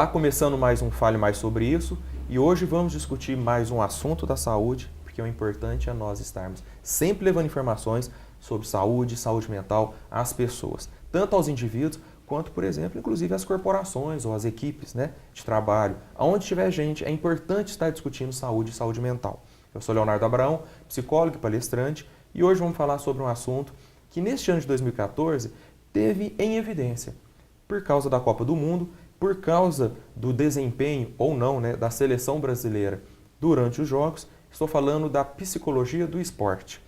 Olá, começando mais um Fale Mais Sobre Isso, e hoje vamos discutir mais um assunto da saúde, porque o importante é nós estarmos sempre levando informações sobre saúde, saúde mental às pessoas, tanto aos indivíduos quanto, por exemplo, inclusive às corporações ou às equipes, né, de trabalho. Aonde tiver gente, é importante estar discutindo saúde e saúde mental. Eu sou Leonardo Abraão, psicólogo e palestrante, e hoje vamos falar sobre um assunto que neste ano de 2014 teve em evidência, por causa da Copa do Mundo, por causa do desempenho ou não, né, da seleção brasileira durante os jogos. Estou falando da psicologia do esporte.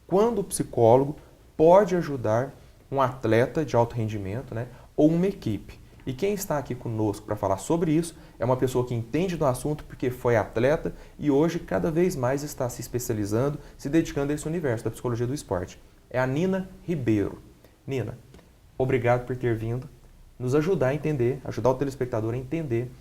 Quando o psicólogo pode ajudar um atleta de alto rendimento, né, ou uma equipe. E quem está aqui conosco para falar sobre isso é uma pessoa que entende do assunto porque foi atleta e hoje cada vez mais está se especializando, se dedicando a esse universo da psicologia do esporte. É a Nina Ribeiro. Nina, obrigado por ter vindo nos ajudar a entender, ajudar o telespectador a entender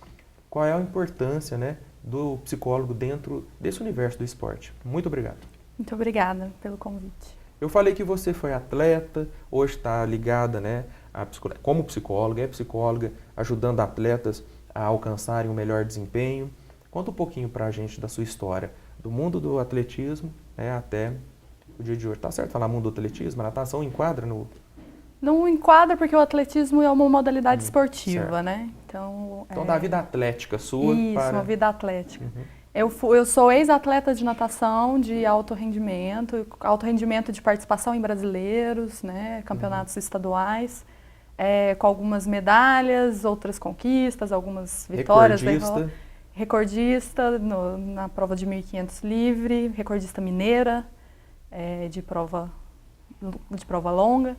qual é a importância, né, do psicólogo dentro desse universo do esporte. Muito obrigado. Muito obrigada pelo convite. Eu falei que você foi atleta, hoje está ligada, né, como psicóloga, é psicóloga, ajudando atletas a alcançarem um melhor desempenho. Conta um pouquinho para a gente da sua história, do mundo do atletismo, né, até o dia de hoje. Tá certo falar mundo do atletismo? A natação enquadra no... Não enquadra porque o atletismo é uma modalidade esportiva, certo, né? Então da vida atlética sua isso, para... uma vida atlética. Eu sou ex-atleta de natação de alto rendimento de participação em brasileiros, né? Campeonatos estaduais, com algumas medalhas, outras conquistas, algumas vitórias. Recordista na prova de 1.500 livre, recordista mineira de prova longa.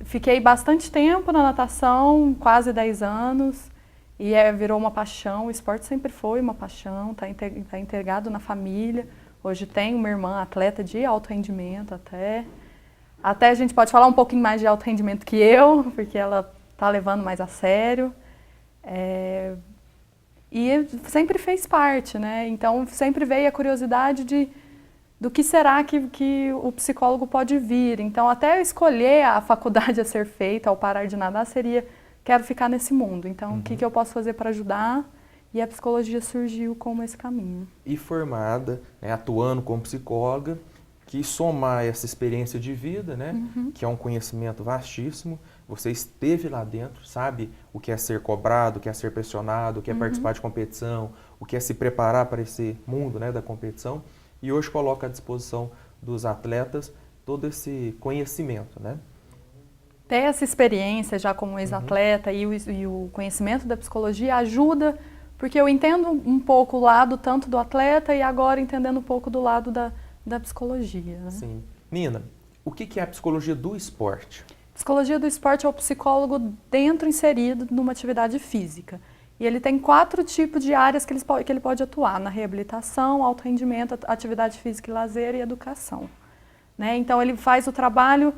Fiquei bastante tempo na natação, quase 10 anos, e virou uma paixão. O esporte sempre foi uma paixão, tá integrado na família. Hoje tenho uma irmã atleta de alto rendimento até a gente pode falar um pouquinho mais de alto rendimento que eu, porque ela está levando mais a sério. E sempre fez parte, né? Então sempre veio a curiosidade do que será que o psicólogo pode vir. Então, até escolher a faculdade a ser feita ao parar de nadar seria, quero ficar nesse mundo. Então, o que eu posso fazer para ajudar? E a psicologia surgiu como esse caminho. E formada, né, atuando como psicóloga, que somar essa experiência de vida, né, que é um conhecimento vastíssimo, você esteve lá dentro, sabe o que é ser cobrado, o que é ser pressionado, o que é participar de competição, o que é se preparar para esse mundo, né, da competição. E hoje coloca à disposição dos atletas todo esse conhecimento, né? Ter essa experiência já como ex-atleta e o conhecimento da psicologia ajuda, porque eu entendo um pouco o lado tanto do atleta e agora entendendo um pouco do lado da psicologia, né? Sim. Nina, o que é a psicologia do esporte? Psicologia do esporte é o psicólogo inserido numa atividade física. E ele tem 4 tipos de áreas que ele pode atuar: na reabilitação, alto rendimento, atividade física e lazer e educação. Né? Então ele faz o trabalho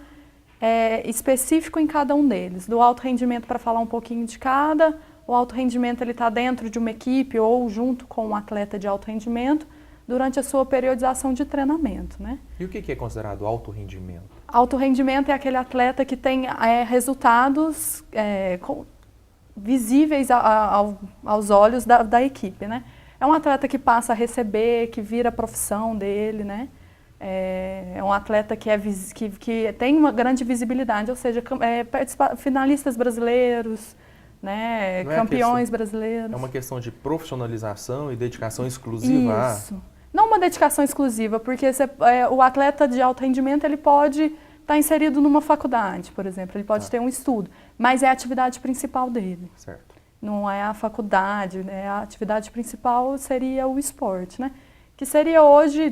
específico em cada um deles. Do alto rendimento, para falar um pouquinho de cada, o alto rendimento ele está dentro de uma equipe ou junto com um atleta de alto rendimento durante a sua periodização de treinamento. Né? E o que é considerado alto rendimento? Alto rendimento é aquele atleta que tem resultados visíveis aos olhos da equipe, né? É um atleta que passa a receber, que vira a profissão dele, né? É um atleta que tem uma grande visibilidade, ou seja, finalistas brasileiros, né? Campeões brasileiros. É uma questão de profissionalização e dedicação exclusiva. Isso. Não uma dedicação exclusiva, porque o atleta de alto rendimento ele pode estar inserido numa faculdade, por exemplo, ele pode ter um estudo, mas é a atividade principal dele. Certo. Não é a faculdade, né? A atividade principal seria o esporte, né? Que seria hoje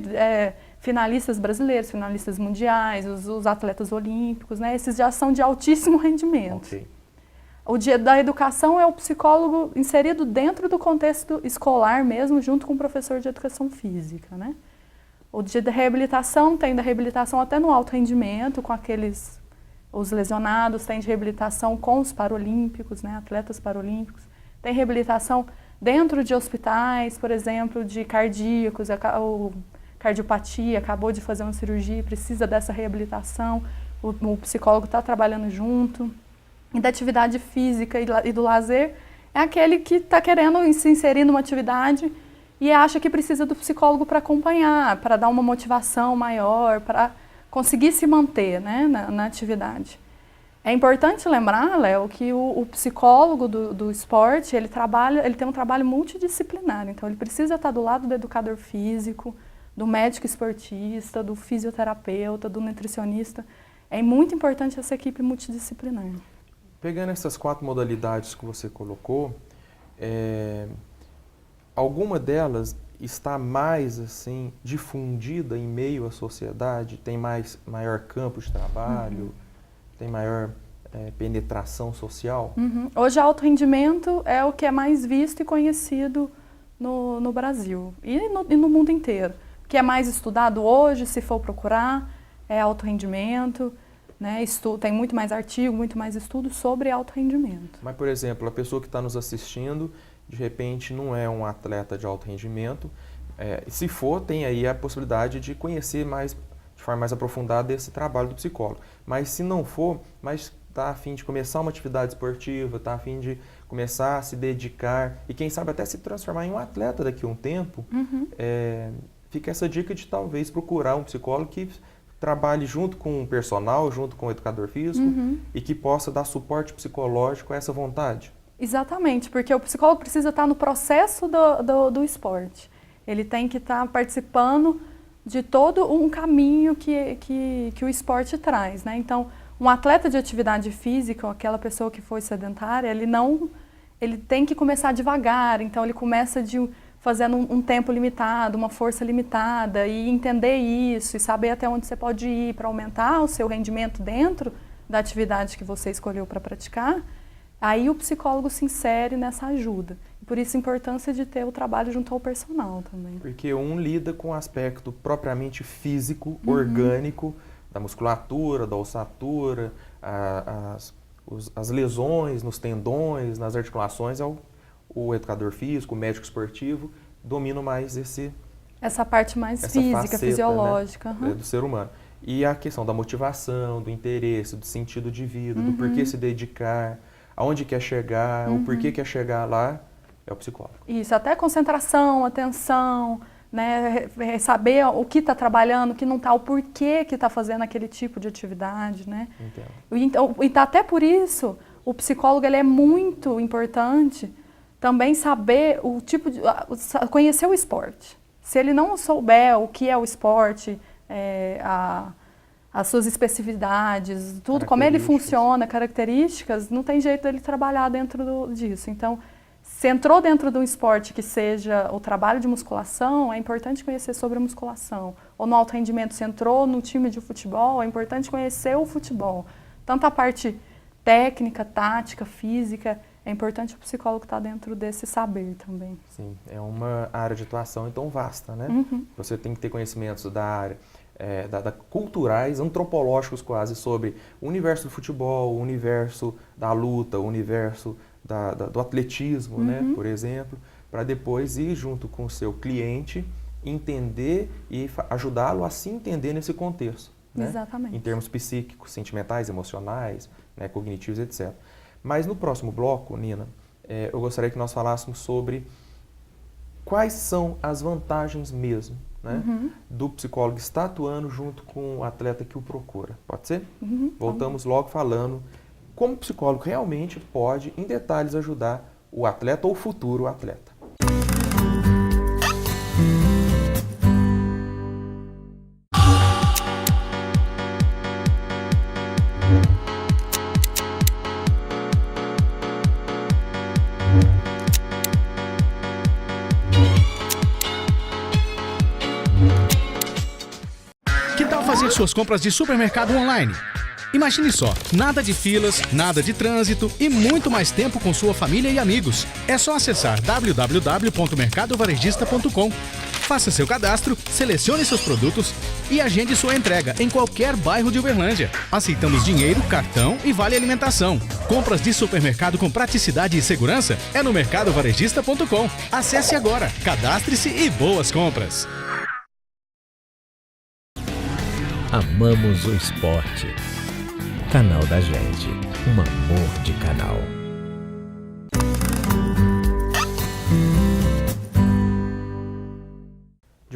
finalistas brasileiros, finalistas mundiais, os atletas olímpicos, né? Esses já são de altíssimo rendimento. Okay. O dia da educação é o psicólogo inserido dentro do contexto escolar mesmo, junto com o professor de educação física, né? O dia da reabilitação tem da reabilitação até no alto rendimento, com os lesionados, tem de reabilitação com os paralímpicos, né, atletas paralímpicos. Tem reabilitação dentro de hospitais, por exemplo, de cardíacos, cardiopatia, acabou de fazer uma cirurgia e precisa dessa reabilitação, o psicólogo está trabalhando junto. E da atividade física e do lazer é aquele que está querendo se inserir numa atividade e acha que precisa do psicólogo para acompanhar, para dar uma motivação maior, para conseguir se manter, né, na atividade. É importante lembrar, Léo, que o psicólogo do esporte, ele tem um trabalho multidisciplinar, então ele precisa estar do lado do educador físico, do médico esportista, do fisioterapeuta, do nutricionista. É muito importante essa equipe multidisciplinar. Pegando essas 4 modalidades que você colocou, alguma delas está mais assim difundida em meio à sociedade? Tem maior campo de trabalho? Tem maior penetração social? Hoje, alto rendimento é o que é mais visto e conhecido no Brasil e no mundo inteiro. O que é mais estudado hoje, se for procurar, é alto rendimento, né? Tem muito mais artigo, muito mais estudo sobre alto rendimento. Mas, por exemplo, a pessoa que está nos assistindo, de repente não é um atleta de alto rendimento, se for, tem aí a possibilidade de conhecer de forma mais aprofundada esse trabalho do psicólogo. Mas se não for, mas está a fim de começar uma atividade esportiva, está a fim de começar a se dedicar e quem sabe até se transformar em um atleta daqui a um tempo, fica essa dica de talvez procurar um psicólogo que trabalhe junto com o personal, junto com o educador físico e que possa dar suporte psicológico a essa vontade. Exatamente, porque o psicólogo precisa estar no processo do esporte. Ele tem que estar participando de todo um caminho que o esporte traz, né? Então, um atleta de atividade física, ou aquela pessoa que foi sedentária, ele tem que começar devagar. Então, ele começa fazendo um tempo limitado, uma força limitada, e entender isso, e saber até onde você pode ir para aumentar o seu rendimento dentro da atividade que você escolheu para praticar. Aí o psicólogo se insere nessa ajuda. Por isso a importância de ter o trabalho junto ao personal também. Porque um lida com o aspecto propriamente físico, orgânico, da musculatura, da ossatura, as lesões nos tendões, nas articulações, o educador físico, o médico esportivo, domina mais essa parte mais física, faceta, fisiológica. Né, do ser humano. E a questão da motivação, do interesse, do sentido de vida, do porquê se dedicar, aonde quer chegar, o porquê quer chegar lá, é o psicólogo. Isso, até concentração, atenção, né, saber o que está trabalhando, o que não está, o porquê que está fazendo aquele tipo de atividade, né? Entendo. E até por isso, o psicólogo ele é muito importante também saber conhecer o esporte. Se ele não souber o que é o esporte, as suas especificidades, tudo, como ele funciona, características, não tem jeito dele trabalhar dentro disso. Então, se entrou dentro de um esporte que seja o trabalho de musculação, é importante conhecer sobre a musculação. Ou no alto rendimento, se entrou no time de futebol, é importante conhecer o futebol. Tanto a parte técnica, tática, física, é importante o psicólogo estar dentro desse saber também. Sim, é uma área de atuação então vasta, né? Você tem que ter conhecimentos da área, culturais, antropológicos quase, sobre o universo do futebol, o universo da luta, o universo do atletismo, né, por exemplo, para depois ir junto com o seu cliente, entender e ajudá-lo a se entender nesse contexto. Né? Exatamente. Em termos psíquicos, sentimentais, emocionais, né, cognitivos, etc. Mas no próximo bloco, Nina, eu gostaria que nós falássemos sobre quais são as vantagens mesmo, né, do psicólogo estar atuando junto com o atleta que o procura. Pode ser? Voltamos logo falando como o psicólogo realmente pode, em detalhes, ajudar o atleta ou o futuro atleta. Que tal fazer suas compras de supermercado online? Imagine só, nada de filas, nada de trânsito e muito mais tempo com sua família e amigos. É só acessar www.mercadovarejista.com. Faça seu cadastro, selecione seus produtos e agende sua entrega em qualquer bairro de Uberlândia. Aceitamos dinheiro, cartão e vale alimentação. Compras de supermercado com praticidade e segurança é no mercadovarejista.com. Acesse agora, cadastre-se e boas compras. Amamos o esporte. Canal da gente, um amor de canal.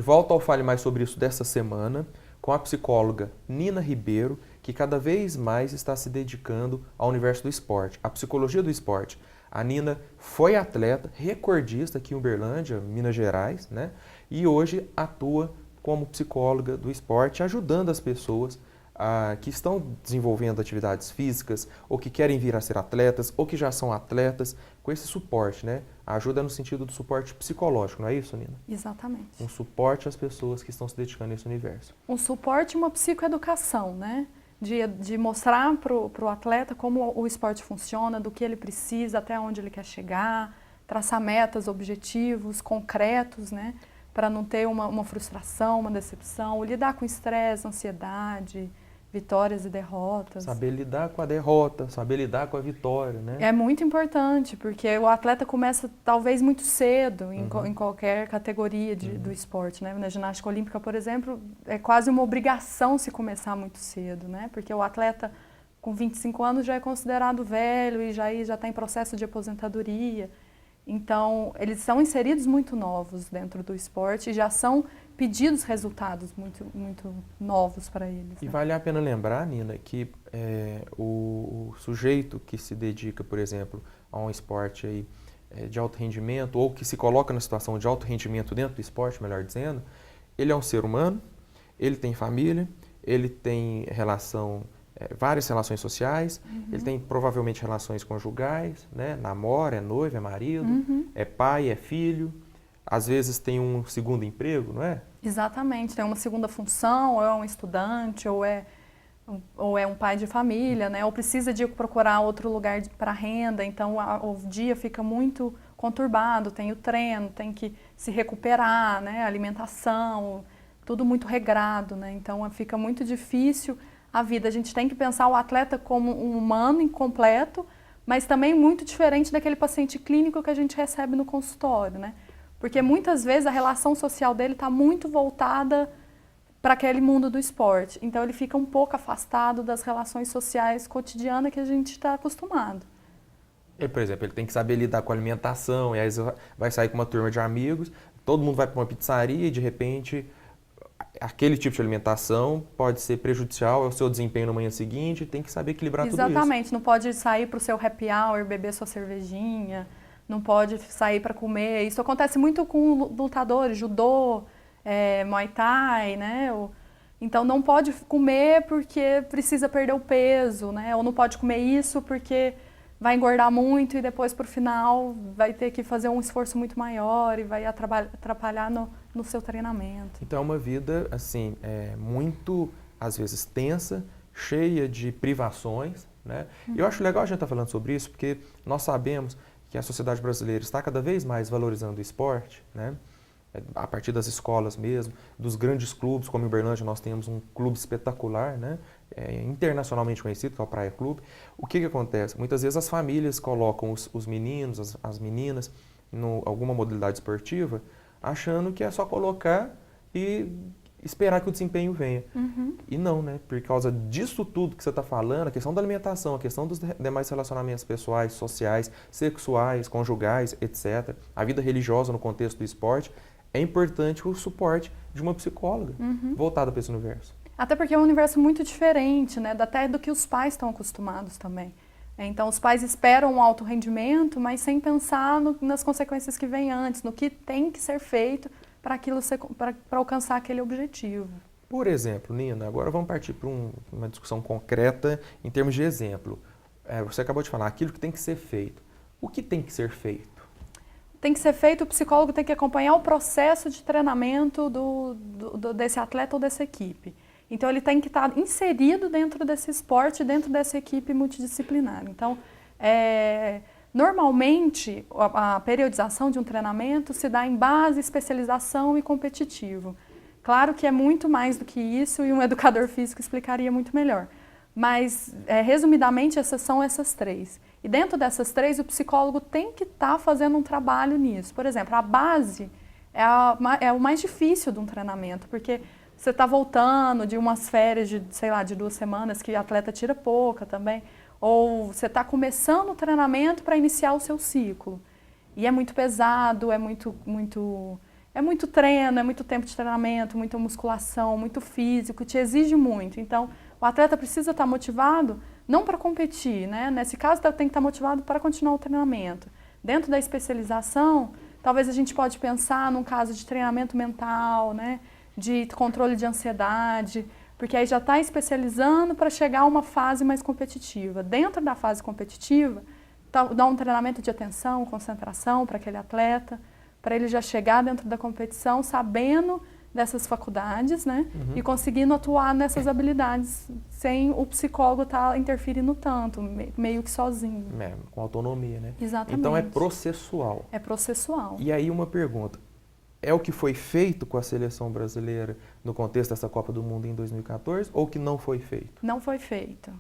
De volta ao Fale Mais Sobre Isso dessa semana, com a psicóloga Nina Ribeiro, que cada vez mais está se dedicando ao universo do esporte, à psicologia do esporte. A Nina foi atleta, recordista aqui em Uberlândia, Minas Gerais, né? E hoje atua como psicóloga do esporte, ajudando as pessoas que estão desenvolvendo atividades físicas, ou que querem vir a ser atletas, ou que já são atletas, com esse suporte, né? A ajuda no sentido do suporte psicológico, não é isso, Nina? Exatamente. Um suporte às pessoas que estão se dedicando a esse universo. Um suporte e uma psicoeducação, né? De mostrar para o atleta como o esporte funciona, do que ele precisa, até onde ele quer chegar, traçar metas, objetivos concretos, né? Para não ter uma frustração, uma decepção, lidar com estresse, ansiedade, vitórias e derrotas. Saber lidar com a derrota, saber lidar com a vitória, né? É muito importante, porque o atleta começa talvez muito cedo em qualquer categoria do esporte, né? Na ginástica olímpica, por exemplo, é quase uma obrigação se começar muito cedo, né? Porque o atleta com 25 anos já é considerado velho e já está em processo de aposentadoria. Então, eles são inseridos muito novos dentro do esporte e já são pedidos resultados muito novos para eles. E né? vale a pena lembrar, Nina, que o sujeito que se dedica, por exemplo, a um esporte aí, de alto rendimento, ou que se coloca na situação de alto rendimento dentro do esporte, melhor dizendo, ele é um ser humano, ele tem família, ele tem várias relações sociais, ele tem provavelmente relações conjugais, né? Namora, é noivo, é marido, é pai, é filho, às vezes tem um segundo emprego, não é? Exatamente, tem uma segunda função, ou é um estudante, ou é um pai de família, né? Ou precisa de procurar outro lugar para renda, então o dia fica muito conturbado, tem o treino, tem que se recuperar, né? Alimentação, tudo muito regrado, né? Então fica muito difícil a vida. A gente tem que pensar o atleta como um humano incompleto, mas também muito diferente daquele paciente clínico que a gente recebe no consultório, né? Porque muitas vezes a relação social dele está muito voltada para aquele mundo do esporte. Então ele fica um pouco afastado das relações sociais cotidianas que a gente está acostumado. Por exemplo, ele tem que saber lidar com a alimentação, e aí vai sair com uma turma de amigos, todo mundo vai para uma pizzaria e de repente aquele tipo de alimentação pode ser prejudicial ao seu desempenho na manhã seguinte, tem que saber equilibrar tudo isso. Exatamente, não pode sair para o seu happy hour, beber sua cervejinha, não pode sair para comer. Isso acontece muito com lutadores, judô, muay thai, né? Então não pode comer porque precisa perder o peso, né? Ou não pode comer isso porque vai engordar muito e depois pro final vai ter que fazer um esforço muito maior e vai atrapalhar no seu treinamento. Então é uma vida, assim, muito, às vezes, tensa, cheia de privações, né? E eu acho legal a gente estar falando sobre isso, porque nós sabemos que a sociedade brasileira está cada vez mais valorizando o esporte, né? A partir das escolas mesmo, dos grandes clubes, como em Uberlândia nós temos um clube espetacular, né? Internacionalmente conhecido, que é o Praia Clube. O que acontece? Muitas vezes as famílias colocam os meninos, as meninas, em alguma modalidade esportiva, achando que é só colocar e esperar que o desempenho venha. E não, né? Por causa disso tudo que você está falando, a questão da alimentação, a questão dos demais relacionamentos pessoais, sociais, sexuais, conjugais, etc., a vida religiosa no contexto do esporte, é importante o suporte de uma psicóloga voltada para esse universo. Até porque é um universo muito diferente, né? Até do que os pais estão acostumados também. Então, os pais esperam um alto rendimento, mas sem pensar nas consequências que vêm antes, no que tem que ser feito para alcançar aquele objetivo. Por exemplo, Nina, agora vamos partir para uma discussão concreta em termos de exemplo. Você acabou de falar aquilo que tem que ser feito. O que tem que ser feito? Tem que ser feito, o psicólogo tem que acompanhar o processo de treinamento desse atleta ou dessa equipe. Então, ele tem que estar inserido dentro desse esporte, dentro dessa equipe multidisciplinar. Então, normalmente, a periodização de um treinamento se dá em base, especialização e competitivo. Claro que é muito mais do que isso e um educador físico explicaria muito melhor. Mas, resumidamente, são essas três. E dentro dessas três, o psicólogo tem que estar fazendo um trabalho nisso. Por exemplo, a base é o mais difícil de um treinamento, porque você está voltando de umas férias de 2 semanas, que o atleta tira pouca também, ou você está começando o treinamento para iniciar o seu ciclo. E é muito pesado, é muito é muito treino, é muito tempo de treinamento, muita musculação, muito físico, te exige muito. Então, o atleta precisa estar motivado não para competir, né? Nesse caso, tem que estar motivado para continuar o treinamento. Dentro da especialização, talvez a gente pode pensar num caso de treinamento mental, né? De controle de ansiedade, porque aí já está especializando para chegar a uma fase mais competitiva. Dentro da fase competitiva, dá um treinamento de atenção, concentração para aquele atleta, para ele já chegar dentro da competição sabendo dessas faculdades, né? E conseguindo atuar nessas habilidades sem o psicólogo estar interferindo tanto, meio que sozinho. Com autonomia, né? Exatamente. Então é processual. É processual. E aí uma pergunta, é o que foi feito com a seleção brasileira no contexto dessa Copa do Mundo em 2014 ou que não foi feito? Não foi feito.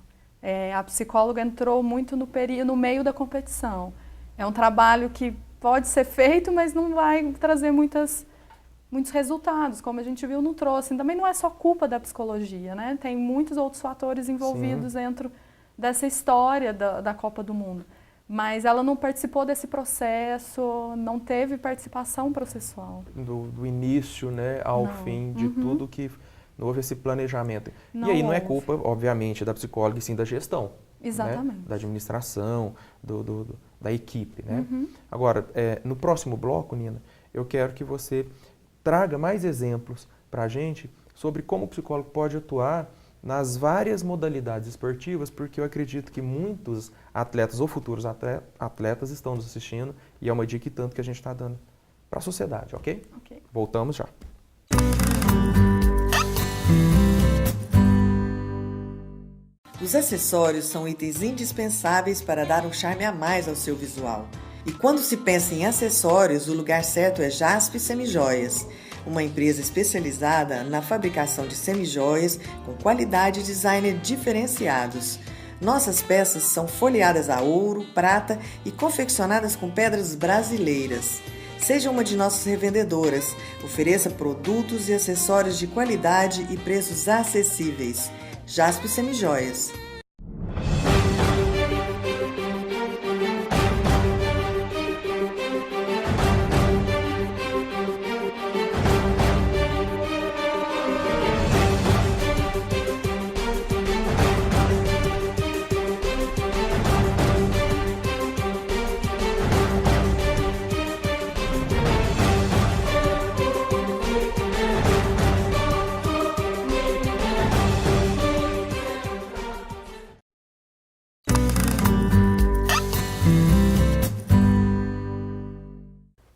A psicóloga entrou muito no meio da competição. É um trabalho que pode ser feito, mas não vai trazer muitos resultados, como a gente viu, não trouxe. Também não é só culpa da psicologia, né? Tem muitos outros fatores envolvidos dentro dessa história da Copa do Mundo. Mas ela não participou desse processo, não teve participação processual. Do início, né, ao fim, de tudo que... Não houve esse planejamento. Não e aí não é houve. culpa, obviamente, da psicóloga, e sim da gestão. Exatamente. Né? Da administração, da equipe. Né? Agora, no próximo bloco, Nina, eu quero que você traga mais exemplos para a gente sobre como o psicólogo pode atuar nas várias modalidades esportivas, porque eu acredito que muitos atletas ou futuros atletas estão nos assistindo e é uma dica e tanto que a gente está dando para a sociedade, ok? Ok. Voltamos já. Os acessórios são itens indispensáveis para dar um charme a mais ao seu visual. E quando se pensa em acessórios, o lugar certo é Jaspe Semijoias, uma empresa especializada na fabricação de semijoias com qualidade e design diferenciados. Nossas peças são folheadas a ouro, prata e confeccionadas com pedras brasileiras. Seja uma de nossas revendedoras, ofereça produtos e acessórios de qualidade e preços acessíveis. Jaspe Semijoias.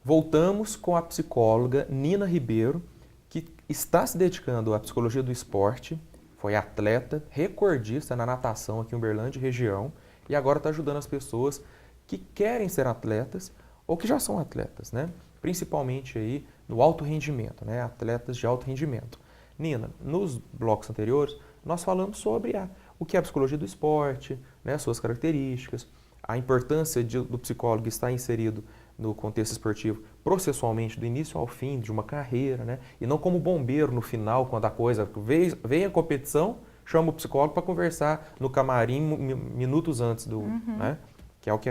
Voltamos com a psicóloga Nina Ribeiro, que está se dedicando à psicologia do esporte, foi atleta, recordista na natação aqui em Uberlândia, região, e agora está ajudando as pessoas que querem ser atletas ou que já são atletas, né? Principalmente aí no alto rendimento, né? Atletas de alto rendimento. Nina, nos blocos anteriores, nós falamos sobre o que é a psicologia do esporte, né? Suas características, a importância do psicólogo estar inserido no contexto esportivo, processualmente, do início ao fim de uma carreira, né? E não como bombeiro no final, quando a coisa vem a competição, chama o psicólogo para conversar no camarim minutos antes né? Que é o que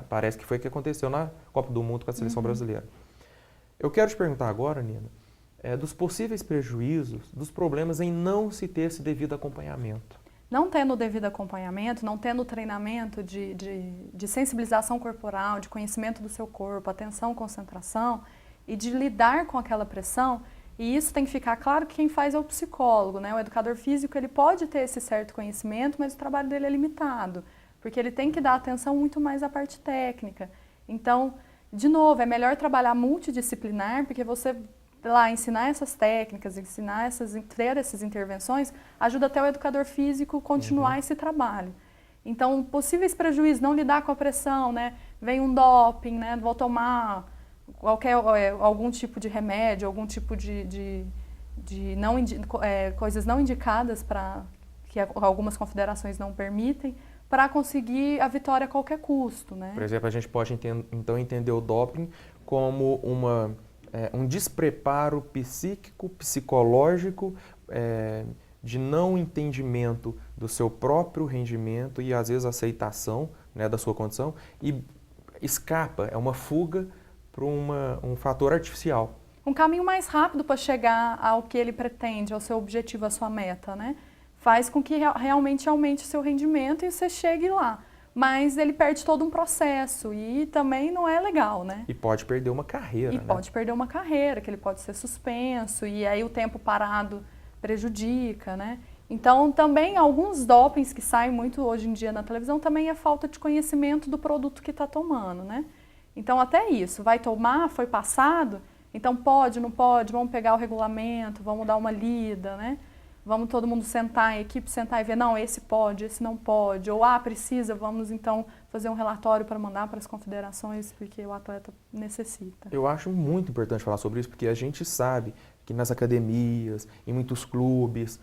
parece que foi o que aconteceu na Copa do Mundo com a seleção brasileira. Eu quero te perguntar agora, Nina, dos possíveis prejuízos, dos problemas em não se ter esse devido acompanhamento. Não tendo o devido acompanhamento, não tendo treinamento de sensibilização corporal, de conhecimento do seu corpo, atenção, concentração e de lidar com aquela pressão, e isso tem que ficar claro que quem faz é o psicólogo, né? O educador físico, ele pode ter esse certo conhecimento, mas o trabalho dele é limitado, porque ele tem que dar atenção muito mais à parte técnica. Então, de novo, é melhor trabalhar multidisciplinar, porque você lá ensinar essas técnicas, ter essas intervenções, ajuda até o educador físico continuar esse trabalho. Então, possíveis prejuízos, não lidar com a pressão, né? Vem um doping, né? Vou tomar algum tipo de remédio, algum tipo de coisas não indicadas que algumas confederações não permitem, para conseguir a vitória a qualquer custo, né? Por exemplo, a gente pode então entender o doping como um despreparo psíquico, psicológico, de não entendimento do seu próprio rendimento e, às vezes, aceitação, né, da sua condição, e escapa, é uma fuga para um fator artificial, um caminho mais rápido para chegar ao que ele pretende, ao seu objetivo, à sua meta, né? Faz com que realmente aumente o seu rendimento e você chegue lá. Mas ele perde todo um processo e também não é legal, né? E pode perder uma carreira, E né? pode perder uma carreira, que ele pode ser suspenso e aí o tempo parado prejudica, né? Então, também alguns dopings que saem muito hoje em dia na televisão também é falta de conhecimento do produto que está tomando, né? Então, até isso, vai tomar, foi passado, então pode, não pode, vamos pegar o regulamento, vamos dar uma lida, né? Vamos todo mundo sentar, a equipe sentar e ver, não, esse pode, esse não pode, ou precisa, vamos então fazer um relatório para mandar para as confederações, porque o atleta necessita. Eu acho muito importante falar sobre isso, porque a gente sabe que nas academias, em muitos clubes,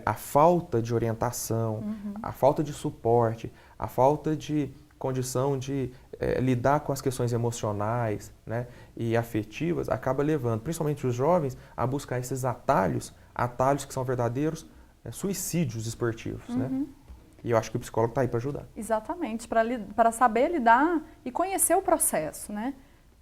a falta de orientação, a falta de suporte, a falta de condição de lidar com as questões emocionais, né, e afetivas, acaba levando, principalmente os jovens, a buscar esses atalhos que são verdadeiros suicídios esportivos, né? E eu acho que o psicólogo está aí para ajudar. Exatamente, para saber lidar e conhecer o processo, né?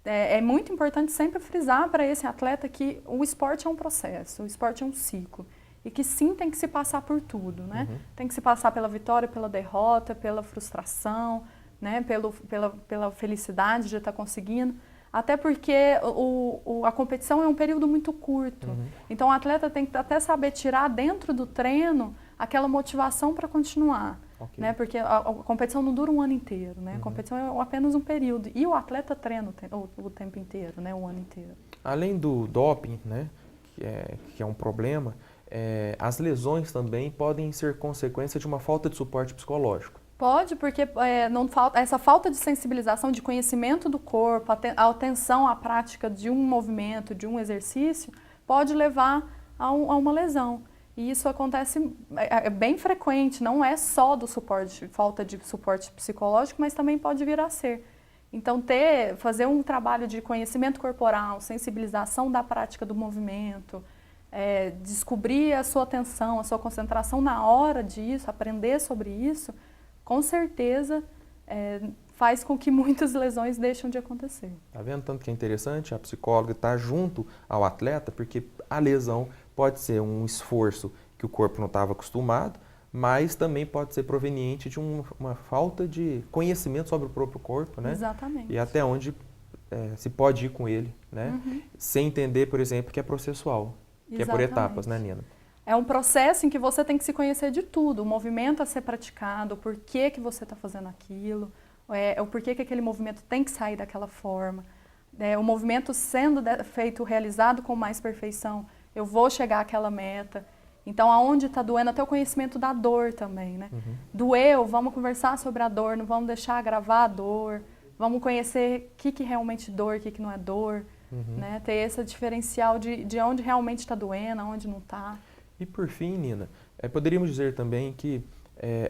É muito importante sempre frisar para esse atleta que o esporte é um processo, o esporte é um ciclo. E que sim, tem que se passar por tudo, né? Tem que se passar pela vitória, pela derrota, pela frustração, né? Pela felicidade de estar conseguindo. Até porque a competição é um período muito curto. Então, o atleta tem que até saber tirar dentro do treino aquela motivação para continuar. Okay. Né? Porque a competição não dura um ano inteiro, né? A competição é apenas um período. E o atleta treina o tempo inteiro, né? O ano inteiro. Além do doping, né? Que é um problema, as lesões também podem ser consequência de uma falta de suporte psicológico. Pode, porque essa falta de sensibilização, de conhecimento do corpo, a atenção à prática de um movimento, de um exercício, pode levar a uma lesão. E isso acontece, é bem frequente, não é só do falta de suporte psicológico, mas também pode vir a ser. Então, fazer um trabalho de conhecimento corporal, sensibilização da prática do movimento, descobrir a sua atenção, a sua concentração na hora disso, aprender sobre isso, com certeza faz com que muitas lesões deixem de acontecer. Tá vendo? Tanto que é interessante a psicóloga estar junto ao atleta, porque a lesão pode ser um esforço que o corpo não estava acostumado, mas também pode ser proveniente de uma falta de conhecimento sobre o próprio corpo, né? Exatamente. E até onde se pode ir com ele, né? Sem entender, por exemplo, que é processual, que é por etapas, né, Nina? É um processo em que você tem que se conhecer de tudo, o movimento a ser praticado, o porquê que você está fazendo aquilo, o porquê que aquele movimento tem que sair daquela forma. O movimento sendo realizado com mais perfeição, eu vou chegar àquela meta. Então, aonde está doendo, até o conhecimento da dor também, né? Doeu, vamos conversar sobre a dor, não vamos deixar agravar a dor, vamos conhecer o que realmente dor, o que não é dor, né? Ter esse diferencial de onde realmente está doendo, onde não está. E por fim, Nina, poderíamos dizer também que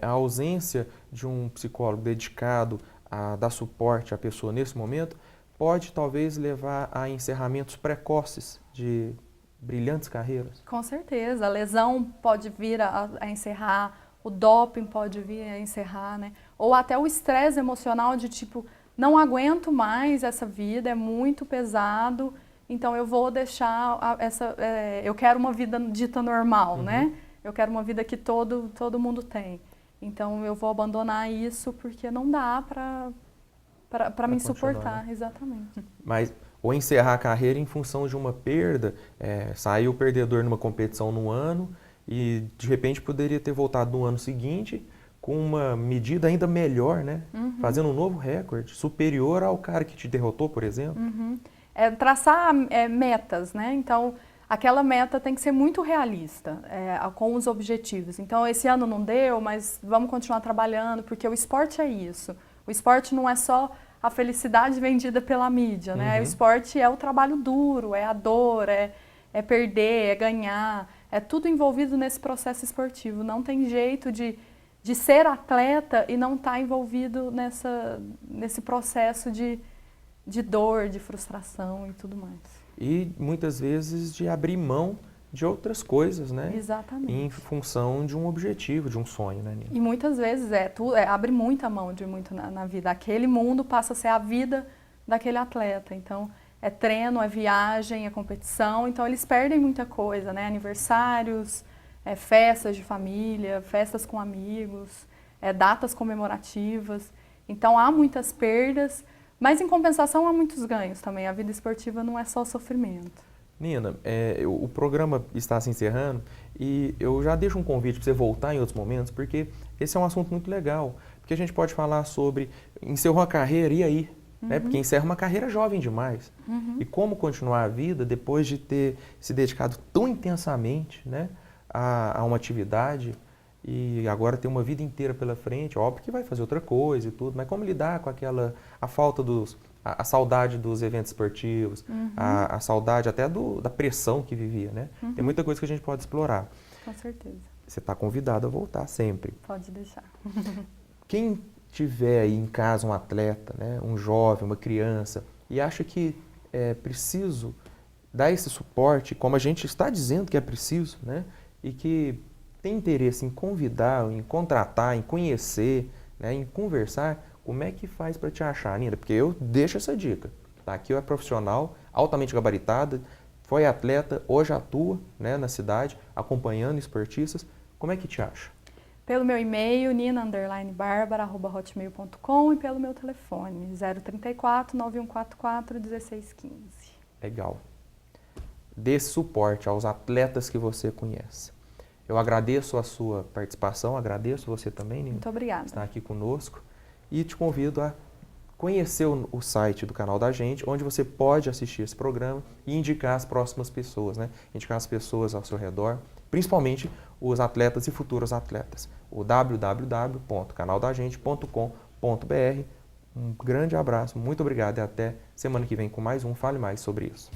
a ausência de um psicólogo dedicado a dar suporte à pessoa nesse momento pode talvez levar a encerramentos precoces de brilhantes carreiras? Com certeza, a lesão pode vir a encerrar, o doping pode vir a encerrar, né? Ou até o estresse emocional de tipo, não aguento mais essa vida, é muito pesado, então eu vou deixar eu quero uma vida dita normal, né? Eu quero uma vida que todo mundo tem. Então eu vou abandonar isso porque não dá para me suportar, né? Exatamente. Mas ou encerrar a carreira em função de uma perda, saiu perdedor numa competição no ano e de repente poderia ter voltado no ano seguinte com uma medida ainda melhor, né? Fazendo um novo recorde, superior ao cara que te derrotou, por exemplo. Traçar metas, né? Então, aquela meta tem que ser muito realista, com os objetivos. Então, esse ano não deu, mas vamos continuar trabalhando, porque o esporte é isso. O esporte não é só a felicidade vendida pela mídia, né? O esporte é o trabalho duro, é a dor, é perder, é ganhar, é tudo envolvido nesse processo esportivo. Não tem jeito de ser atleta e não estar envolvido nesse processo de dor, de frustração e tudo mais. E muitas vezes de abrir mão de outras coisas, né? Exatamente. Em função de um objetivo, de um sonho, né, Nina? E muitas vezes abre muita mão de muito na vida. Aquele mundo passa a ser a vida daquele atleta. Então, é treino, é viagem, é competição, então eles perdem muita coisa, né? Aniversários, festas de família, festas com amigos, datas comemorativas. Então há muitas perdas, mas em compensação há muitos ganhos também. A vida esportiva não é só sofrimento. Nina, o programa está se encerrando e eu já deixo um convite para você voltar em outros momentos, porque esse é um assunto muito legal, porque a gente pode falar sobre encerrou a carreira, e aí? Né? Porque encerra uma carreira jovem demais. E como continuar a vida depois de ter se dedicado tão intensamente, né, a uma atividade e agora ter uma vida inteira pela frente, óbvio que vai fazer outra coisa e tudo, mas como lidar com a falta a saudade dos eventos esportivos, a saudade até da pressão que vivia, né? Tem muita coisa que a gente pode explorar. Com certeza. Você está convidado a voltar sempre. Pode deixar. Quem tiver aí em casa um atleta, né, um jovem, uma criança, e acha que é preciso dar esse suporte, como a gente está dizendo que é preciso, né, e que tem interesse em convidar, em contratar, em conhecer, né, em conversar, como é que faz para te achar, Nina? Porque eu deixo essa dica. Tá? Aqui é profissional, altamente gabaritada, foi atleta, hoje atua, né, na cidade, acompanhando esportistas. Como é que te acha? Pelo meu e-mail, nina_barbara@hotmail.com e pelo meu telefone, 034 9144 1615. Legal. Dê suporte aos atletas que você conhece. Eu agradeço a sua participação, agradeço você também, Nina. Muito obrigada. Estar aqui conosco e te convido a conhecer o site do canal da gente, onde você pode assistir esse programa e indicar as próximas pessoas, né? Indicar as pessoas ao seu redor, principalmente os atletas e futuros atletas. O www.canaldagente.com.br. Um grande abraço, muito obrigado e até semana que vem com mais um Fale Mais sobre isso.